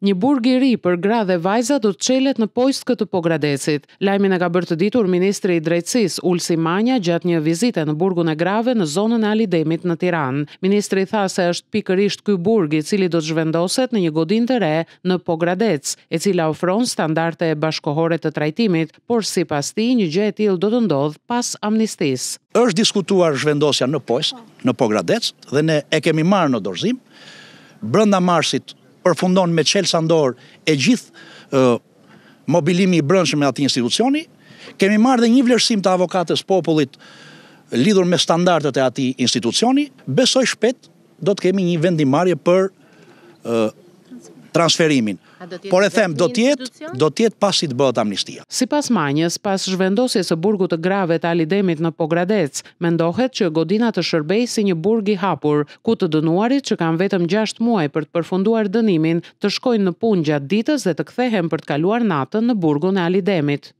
Një burg i ri për gra dhe vajza do të çelet në Pojskë të Pogradecit. Lajmin e ka bërë të ditur ministri i drejtësisë Ulsi Manja gjatë një vizite në burgun e grave në zonën e Alidemit në Tiranë. Ministri tha se është pikërisht ky burg i cili do të zhvendoset në një godinë të re në Pogradec, e cila ofron standarde bashkëkohore të trajtimit, por sipas tij një gjë e tillë do të ndodh pas amnistisë. Është diskutuar zhvendosja në Pojsk, në Pogradec, dhe ne e kemi marrë në dorëzim. Brenda marsit përfundon me çelësa ndor e gjithë mobilimi i brendshëm me atë institucioni. Kemi marrë dhe një vlerësim të avokatës popullit lidhur me standardet e atij institucioni. Besoj shpejt do të kemi një vendimarrje për transferimin. Por e them, do të jetë pasi të bëhet amnistia. Sipas Manjës, pas zhvendosjes së burgut të grave të Alidemit në Pogradec, mendohet që godina të shërbejë si një burg i hapur, ku të dënuarit që kanë vetëm 6 muaj për të përfunduar dënimin, të shkojnë në punë gjatë ditës dhe të kthehen për të kaluar natën në burgun e Alidemit.